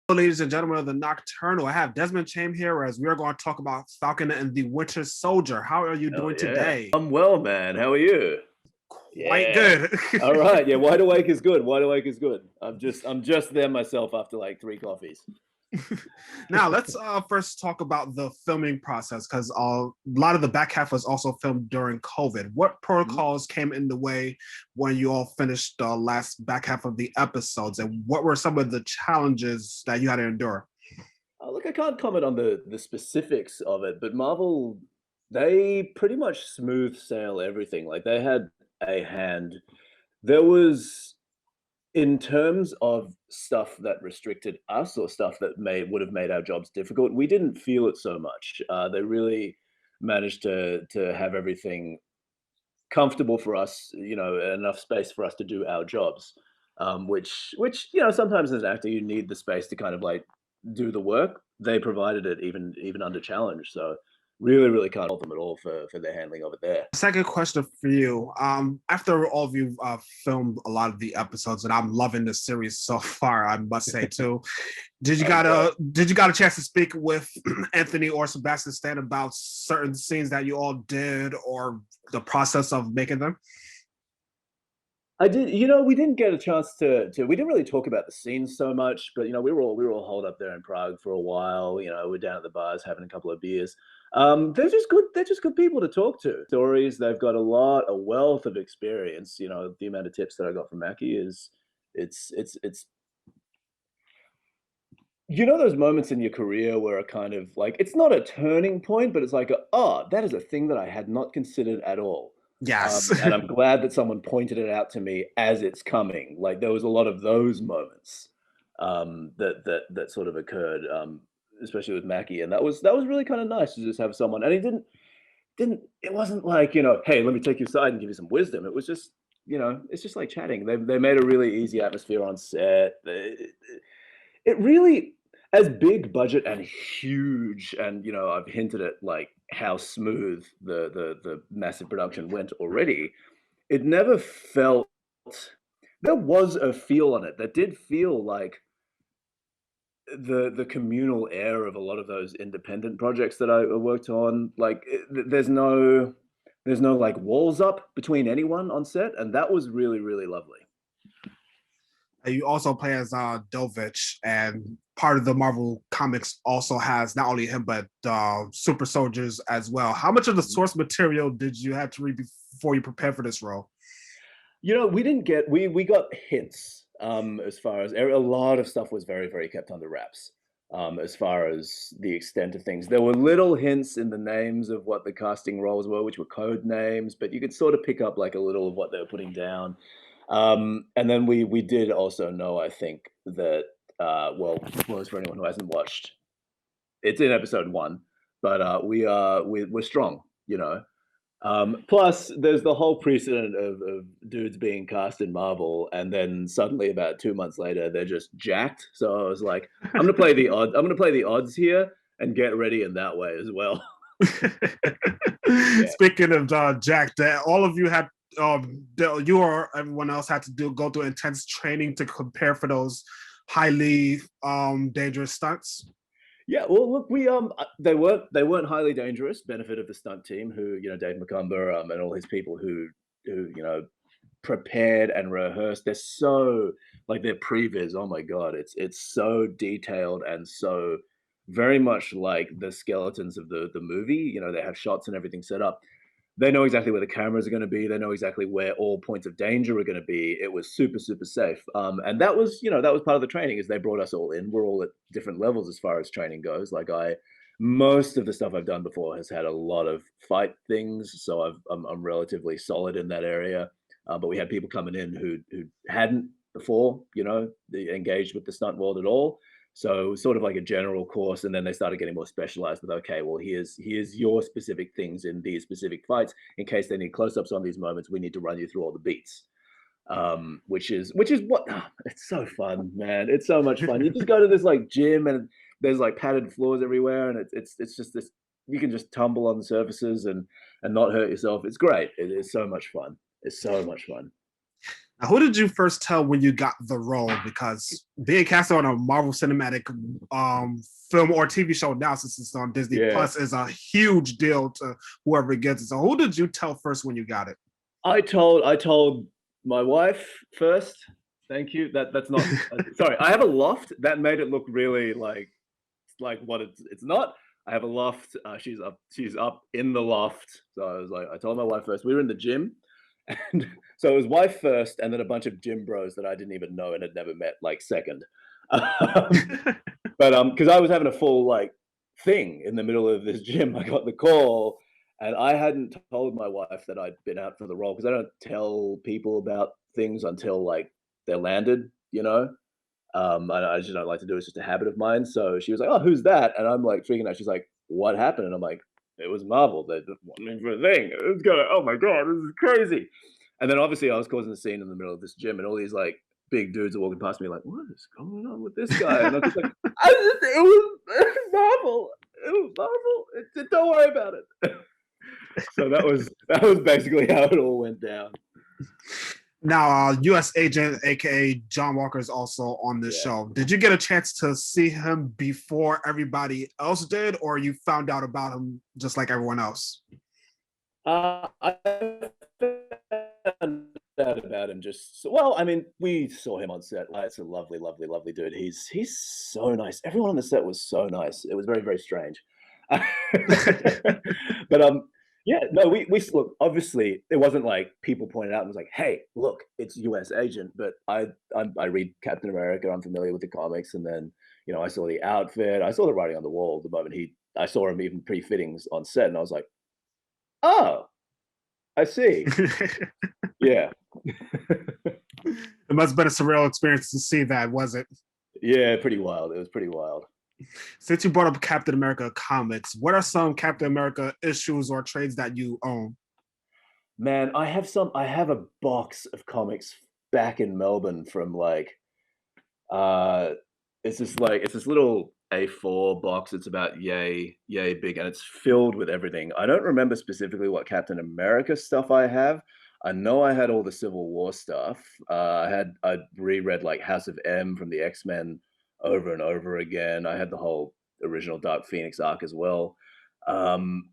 Ladies and gentlemen of the Nocturnal. I have Desmond Chiam here as we're going to talk about Falcon and the Winter Soldier. How are you Oh doing yeah, today? I'm well, man. How are you? Quite Yeah. good. All right. Yeah, wide awake is good. Wide awake is good. I'm just there myself after like three coffees. Now, let's first talk about the filming process because a lot of the back half was also filmed during COVID. What Mhm. protocols came in the way when you all finished the last back half of the episodes, and what were some of the challenges that you had to endure? Look, I can't comment on the specifics of it, but Marvel, they pretty much smooth sail everything. Like they had a hand. There was in terms of stuff that restricted us or stuff that would have made our jobs difficult, we didn't feel it so much. They really managed to have everything comfortable for us, enough space for us to do our jobs. Which sometimes as an actor you need the space to kind of like do the work. They provided it even under challenge. So really, really can't fault them at all for their handling of it there. Second question for you. After all of you filmed a lot of the episodes, and I'm loving the series so far, I must say too. I'm glad. Did you got a chance to speak with Anthony or Sebastian Stan about certain scenes that you all did or the process of making them? I did. We didn't get a chance to. We didn't really talk about the scenes so much, but we were all holed up there in Prague for a while. We're down at the bars having a couple of beers. They're just good. They're just good people to talk to. Stories. They've got a wealth of experience. The amount of tips that I got from Mackie is, it's. Those moments in your career where a kind of like it's not a turning point, but it's like, oh, that is a thing that I had not considered at all. Yes. And I'm glad that someone pointed it out to me as it's coming. Like there was a lot of those moments that sort of occurred, especially with Mackie, and that was really kind of nice to just have someone. And he didn't. It wasn't like hey, let me take you aside and give you some wisdom. It was just it's just like chatting. They made a really easy atmosphere on set. It really, as big budget and huge, and I've hinted at like how smooth the massive production went already. It never felt there was a feel on it that did feel like the communal air of a lot of those independent projects that I worked on. Like there's no like walls up between anyone on set, and that was really, really lovely. You also play as Dovich, and part of the Marvel comics also has not only him but super soldiers as well. How much of the source material did you have to read before you prepared for this role? We didn't get we got hints, as far as a lot of stuff was very, very kept under wraps, as far as the extent of things. There were little hints in the names of what the casting roles were, which were code names, but you could sort of pick up like a little of what they were putting down. And then we did also know, I think, that well, spoilers for anyone who hasn't watched. It's in episode one, but we're strong, you know. Plus, there's the whole precedent of dudes being cast in Marvel, and then suddenly, about 2 months later, they're just jacked. So I was like, I'm gonna play the odd. I'm gonna play the odds here and get ready in that way as well. Yeah. Speaking of Jack, that all of you had, you or everyone else had to go through intense training to prepare for those highly dangerous stunts. Yeah, well, look, they weren't highly dangerous. Benefit of the stunt team, who Dave McCumber, and all his people who prepared and rehearsed. They're so like their previs. Oh my god, it's so detailed and so very much like the skeletons of the movie. They have shots and everything set up. They know exactly where the cameras are going to be. They know exactly where all points of danger are going to be. It was super, super safe. And that was part of the training is they brought us all in. We're all at different levels as far as training goes. Most of the stuff I've done before has had a lot of fight things, so I'm relatively solid in that area. But we had people coming in who hadn't before, engaged with the stunt world at all. So it was sort of like a general course, and then they started getting more specialized with, okay, well, here's your specific things in these specific fights. In case they need close-ups on these moments, we need to run you through all the beats. Which is what it's so fun, man. It's so much fun. You just go to this like gym and there's like padded floors everywhere, and it's just this. You can just tumble on the surfaces and not hurt yourself. It's great. It is so much fun. It's so much fun. Who did you first tell when you got the role? Because being cast on a Marvel Cinematic film or TV show now, since it's on Disney Yeah. Plus, is a huge deal to whoever gets it. So, who did you tell first when you got it? I told my wife first. Thank you. That's not sorry. I have a loft that made it look really like what it's not. I have a loft. She's up in the loft. So I was like, I told my wife first. We were in the gym, and so it was wife first, and then a bunch of gym bros that I didn't even know and had never met like second. Um, but because I was having a full like thing in the middle of this gym, I got the call, and I hadn't told my wife that I'd been out for the role because I don't tell people about things until like they're landed, you know. I just don't like to do it. It's just a habit of mine. So she was like, "Oh, who's that?" And I'm like freaking out. She's like, "What happened?" And I'm like, "It was Marvel. They just wanted me for a thing. It's gonna. Oh my god, this is crazy." And then obviously I was causing a scene in the middle of this gym, and all these like big dudes are walking past me, like, "What is going on with this guy?" And I'm just like, "It was Marvel. It was Marvel. Don't worry about it." So that was basically how it all went down. Now, U.S. agent, aka John Walker, is also on this Yeah. show. Did you get a chance to see him before everybody else did, or you found out about him just like everyone else? I found out about him well. I mean, we saw him on set. Like, it's a lovely, lovely, lovely dude. He's so nice. Everyone on the set was so nice. It was very, very strange. But yeah, no, we look. Obviously, it wasn't like people pointed out and was like, "Hey, look, it's U.S. agent." But I read Captain America. I'm familiar with the comics, and then I saw the outfit. I saw the writing on the wall. The moment I saw him even pre-fittings on set, and I was like, "Oh, I see." Yeah. It must have been a surreal experience to see that, was it? Yeah, pretty wild. It was pretty wild. Since you brought up Captain America comics, what are some Captain America issues or trades that you own? Man, I have a box of comics back in Melbourne from uh it's this little A4 box. It's about yay big, and it's filled with everything. I don't remember specifically what Captain America stuff I have. I know I had all the Civil War stuff. I reread like House of M from the X-Men over and over again. I had the whole original Dark Phoenix arc as well. Um,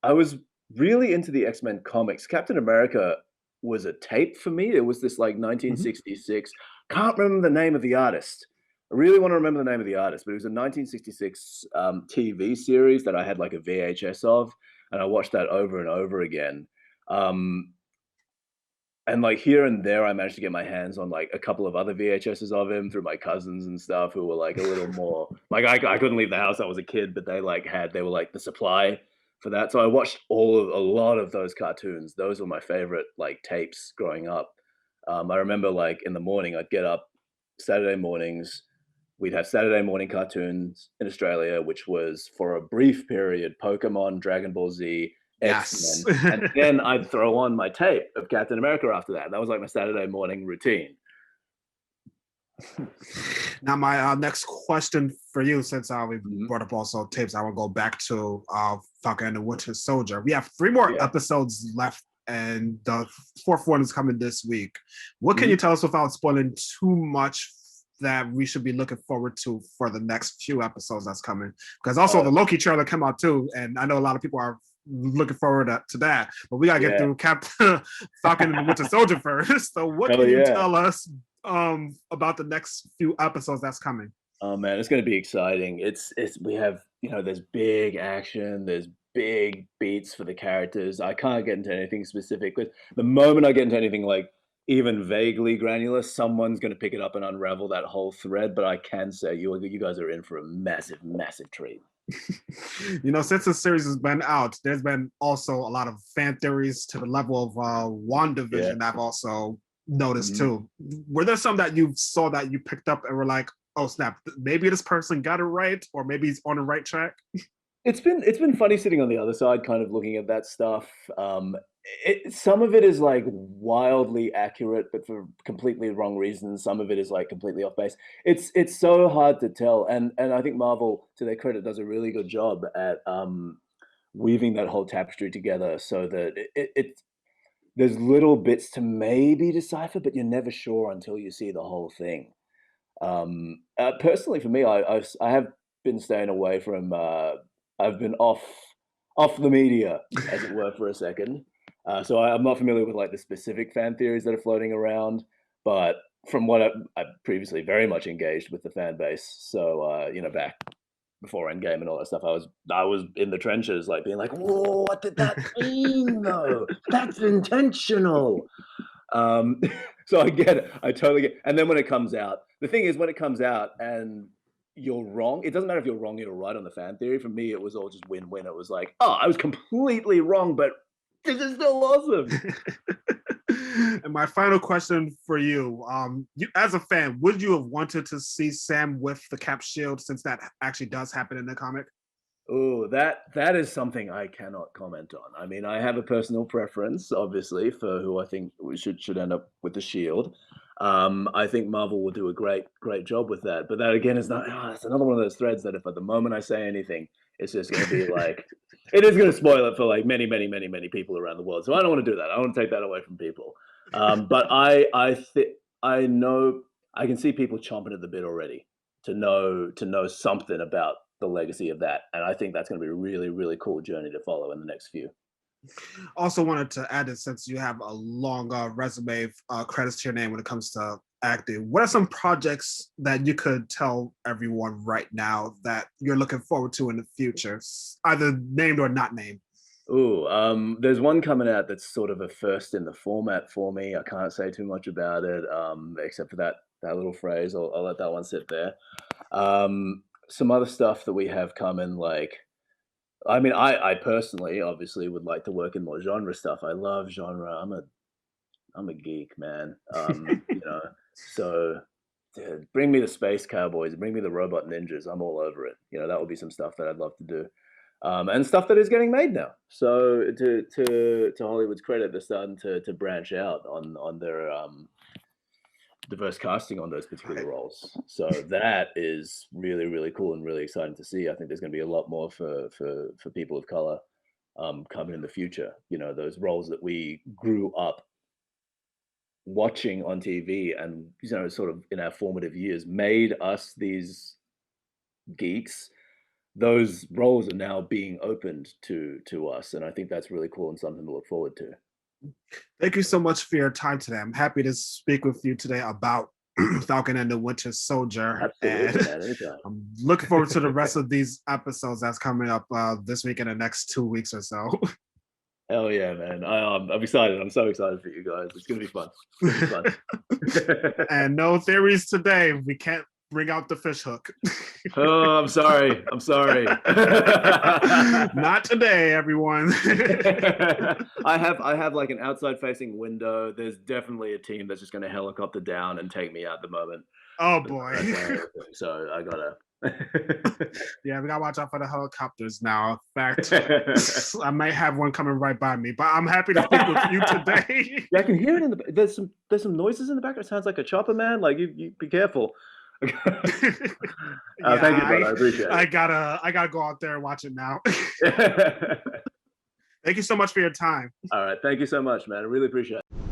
I was really into the X-Men comics. Captain America was a tape for me. It was this like Mhm. 1966. Can't remember the name of the artist. I really want to remember the name of the artist, but it was a 1966 TV series that I had like a VHS of, and I watched that over and over again. Um, and like here and there, I managed to get my hands on like a couple of other VHSs of him through my cousins and stuff who were like a little more like I couldn't leave the house. I was a kid, but they were like the supply for that. So I watched a lot of those cartoons. Those were my favorite like tapes growing up. I remember like in the morning, I'd get up Saturday mornings. We'd have Saturday morning cartoons in Australia, which was for a brief period Pokemon, Dragon Ball Z, Yes. X-Men, and then I'd throw on my tape of Captain America after that. That was like my Saturday morning routine. Now, my next question for you, since we Mhm. brought up also tapes, I will go back to Falcon and the Winter Soldier. We have three more Yeah. episodes left, and the fourth one is coming this week. What can you Mhm. tell us without spoiling too much that we should be looking forward to for the next few episodes that's coming? Because also Uh, the Loki trailer came out too, and I know a lot of people are looking forward to that. But we gotta get yeah. through Captain Falcon and the Winter Soldier first. So, what Hell can you yeah. tell us about the next few episodes that's coming? Oh man, it's gonna be exciting. It's we have, there's big action, there's big beats for the characters. I can't get into anything specific, but the moment I get into anything like even vaguely granular, someone's gonna pick it up and unravel that whole thread. But I can say you guys are in for a massive, massive treat. Since the series has been out, there's been also a lot of fan theories to the level of Yeah. WandaVision that I've also noticed Mhm. too. Were there some that you saw that you picked up and were like, oh snap, maybe this person got it right, or maybe he's on the right track? It's been funny sitting on the other side, kind of looking at that stuff. Some of it is like wildly accurate, but for completely wrong reasons. Some of it is like completely off base. It's so hard to tell, and I think Marvel, to their credit, does a really good job at weaving that whole tapestry together so that there's little bits to maybe decipher, but you're never sure until you see the whole thing. Personally, for me, I have been staying away from. I've been off the media, as it were, for a second. So I'm not familiar with like the specific fan theories that are floating around, but from what I previously very much engaged with the fan base. So back before Endgame and all that stuff, I was in the trenches, like being like, "Whoa, what did that mean? Though that's intentional." Um, so I get it. I totally get it. And then when it comes out, the thing is, when it comes out and you're wrong, it doesn't matter if you're wrong or you're right on the fan theory. For me, it was all just win-win. It was like, oh, I was completely wrong, but this is still awesome. And my final question for you, you as a fan, would you have wanted to see Sam with the cap shield, since that actually does happen in the comic? Oh, that is something I cannot comment on. I mean, I have a personal preference, obviously, for who I think we should end up with the shield. I think Marvel will do a great job with that. But that again is not. Oh, it's another one of those threads that if at the moment I say anything, it's just going to be like it is going to spoil it for like many people around the world. So I don't want to do that. I don't want to take that away from people. But I know I can see people chomping at the bit already to know something about the legacy of that, and I think that's going to be a really cool journey to follow in the next few. Also wanted to add that since you have a long resume, credits to your name when it comes to acting, what are some projects that you could tell everyone right now that you're looking forward to in the future, either named or not named? Ooh, there's one coming out that's sort of a first in the format for me. I can't say too much about it, except for that little phrase. I'll let that one sit there. Some other stuff that we have coming, like, I mean, I personally obviously would like to work in more genre stuff. I love genre. I'm a geek, man. So dude, bring me the space cowboys, bring me the robot ninjas. I'm all over it. That would be some stuff that I'd love to do. And stuff that is getting made now. So to Hollywood's credit, they're starting to branch out on their diverse casting on those particular roles. So that is really cool and really exciting to see. I think there's going to be a lot more for people of color coming in the future. Those roles that we grew up watching on TV and sort of in our formative years made us these geeks. Those roles are now being opened to us, and I think that's really cool and something to look forward to. Thank you so much for your time today. I'm happy to speak with you today about Falcon and the Winter Soldier. Absolutely, man. Anytime. I'm looking forward to the rest of these episodes that's coming up this week and the next 2 weeks or so. Hell yeah, man. I'm excited. I'm so excited for you guys. It's going to be fun. And no theories today. We can't bring out the fish hook. Oh, I'm sorry. Not today, everyone. I have like an outside facing window. There's definitely a team that's just going to helicopter down and take me out the moment. Oh boy. So I gotta. Yeah, we gotta watch out for the helicopters now. In fact, I might have one coming right by me, but I'm happy to speak with you today. Yeah, I can hear it there's some noises in the background. It sounds like a chopper, man. Like you be careful. Yeah, thank you, brother. I appreciate it. I gotta go out there and watch it now. Thank you so much for your time. All right, thank you so much, man. I really appreciate it.